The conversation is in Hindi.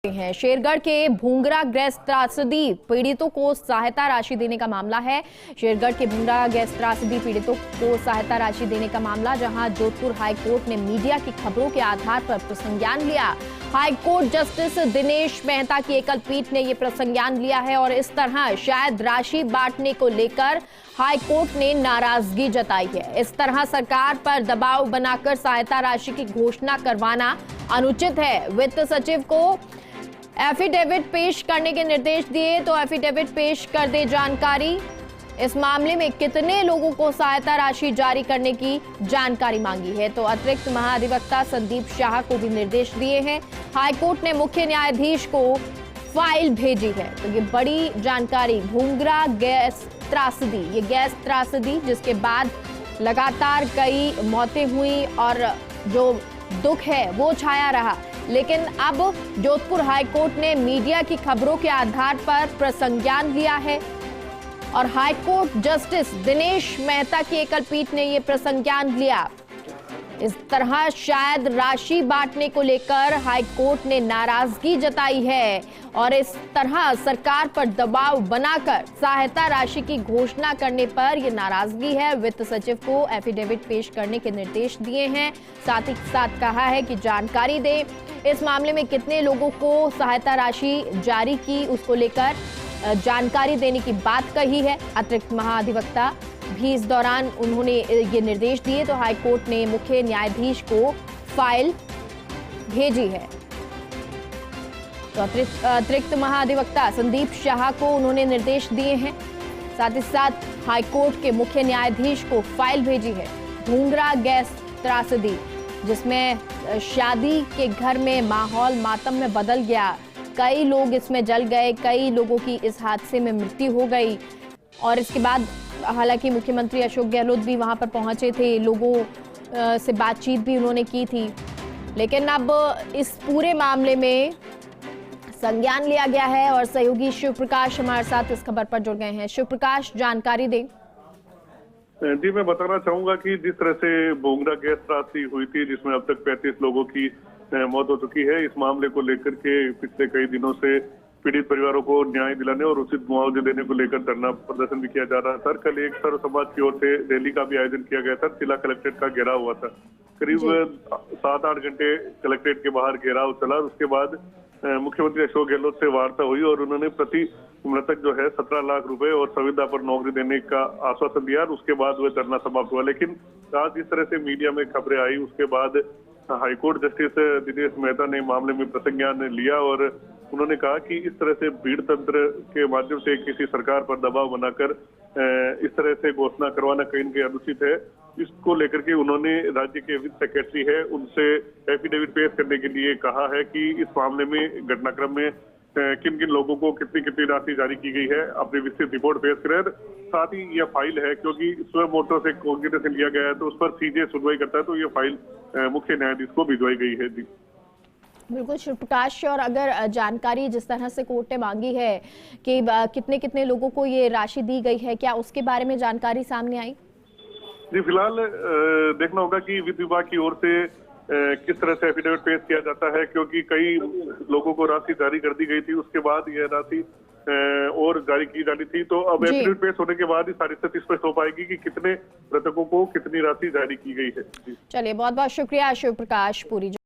हैं। शेरगढ़ के भूंगरा गैस त्रासदी पीड़ितों को सहायता राशि देने का मामला है। शेरगढ़ के भूंगरा गैस त्रासदी पीड़ितों को सहायता राशि देने का मामला, जहां जोधपुर हाई कोर्ट ने मीडिया की खबरों के आधार पर प्रसंज्ञान लिया। High court justice Dinesh Mehta की एकल पीठ ने यह प्रसंज्ञान लिया है और इस तरह शायद राशि बांटने को लेकर हाई कोर्ट ने नाराजगी जताई है। इस तरह सरकार पर दबाव बनाकर सहायता राशि की घोषणा करवाना अनुचित है। वित्त सचिव को एफिडेविट पेश करने के निर्देश दिए, तो एफिडेविट पेश कर दे जानकारी। इस मामले में कितने लोगों को सहायता राशि जारी करने की जानकारी मांगी है, तो अतिरिक्त महाधिवक्ता संदीप शाह को भी निर्देश दिए हैं। हाईकोर्ट ने मुख्य न्यायाधीश को फाइल भेजी है। तो ये बड़ी जानकारी, भूंगरा गैस त्रासदी, ये गैस त्रासदी जिसके बाद लगातार कई मौतें हुई और जो दुख है वो छाया रहा, लेकिन अब जोधपुर हाईकोर्ट ने मीडिया की खबरों के आधार पर प्रसंज्ञान लिया है और हाईकोर्ट जस्टिस दिनेश मेहता की एकल पीठ ने यह प्रसंज्ञान लिया। इस तरह शायद राशि बांटने को लेकर हाईकोर्ट ने नाराजगी जताई है और इस तरह सरकार पर दबाव बनाकर सहायता राशि की घोषणा करने पर यह नाराजगी है। वित्त सचिव को एफिडेविट पेश करने के निर्देश दिए हैं, साथ ही साथ कहा है कि जानकारी दे इस मामले में कितने लोगों को सहायता राशि जारी की, उसको लेकर जानकारी देने की बात कही है। अतिरिक्त महाधिवक्ता भी इस दौरान उन्होंने ये निर्देश दिए, तो हाईकोर्ट ने मुख्य न्यायाधीश को फाइल भेजी है। तो अतिरिक्त महाधिवक्ता संदीप शाह को उन्होंने निर्देश दिए हैं, साथ ही साथ हाईकोर्ट के मुख्य न्यायाधीश को फाइल भेजी है। भूंगरा गैस त्रासदी जिसमें शादी के घर में माहौल मातम में बदल गया, कई लोग इसमें जल गए, कई लोगों की इस हादसे में मृत्यु हो गई और इसके बाद हालांकि मुख्यमंत्री अशोक गहलोत भी वहां पर पहुंचे थे, लोगों से बातचीत भी उन्होंने की थी, लेकिन अब इस पूरे मामले में संज्ञान लिया गया है और सहयोगी शिव प्रकाश हमारे साथ इस खबर पर जुड़ गए हैं। शिव प्रकाश, जानकारी दें। जी, मैं बताना चाहूंगा कि जिस तरह से भूंगरा गैस त्रासदी हुई थी जिसमें अब तक 35 लोगों की मौत हो चुकी है, इस मामले को लेकर के पिछले कई दिनों से पीड़ित परिवारों को न्याय दिलाने और उचित मुआवजे देने को लेकर धरना प्रदर्शन भी किया जा रहा था। कल एक सर्व समाज की ओर से रैली का भी आयोजन किया गया था। जिला कलेक्ट्रेट का घेराव हुआ था, करीब 7-8 घंटे कलेक्ट्रेट के बाहर घेराव चला। उसके बाद मुख्यमंत्री अशोक गहलोत से वार्ता हुई और उन्होंने प्रति मृतक जो है 17 लाख रुपए और संविदा पर नौकरी देने का आश्वासन दिया। उसके बाद वह धरना समाप्त हुआ, लेकिन आज जिस तरह से मीडिया में खबरें आई उसके बाद हाईकोर्ट जस्टिस दिनेश मेहता ने मामले में प्रसंज्ञान लिया और उन्होंने कहा कि इस तरह से भीड़ तंत्र के माध्यम से किसी सरकार पर दबाव बनाकर इस तरह से घोषणा करवाना कहीं न कहीं अनुचित है। इसको लेकर के उन्होंने राज्य के वित्त सेक्रेटरी है उनसे एफिडेविट पेश करने के लिए कहा है कि इस मामले में घटनाक्रम में किन किन लोगों को कितनी कितनी राशि जारी की गई है, अपनी विस्तृत रिपोर्ट पेश करें। साथ ही यह फाइल है, क्योंकि स्वयं मोटर से कॉन्ग्रेशन लिया गया है तो उस पर सीजे सुनवाई करता है, तो यह फाइल मुख्य न्यायाधीश को भिजवाई गई है। जी बिल्कुल शिव प्रकाश, और अगर जानकारी जिस तरह से कोर्ट ने मांगी है कि कितने कितने लोगों को ये राशि दी गई है, क्या उसके बारे में जानकारी सामने आई? जी, फिलहाल देखना होगा कि वित्त विभाग की ओर से किस तरह से एफिडेविट पेश किया जाता है, क्योंकि कई लोगों को राशि जारी कर दी गई थी, उसके बाद यह राशि और जारी की जानी थी। तो अब एफिडेविट पेश होने के बाद ही सारी स्थिति स्पष्ट हो पाएगी कि कितने मृतकों को कितनी राशि जारी की गई है। चलिए, बहुत बहुत शुक्रिया शिव प्रकाश पूरी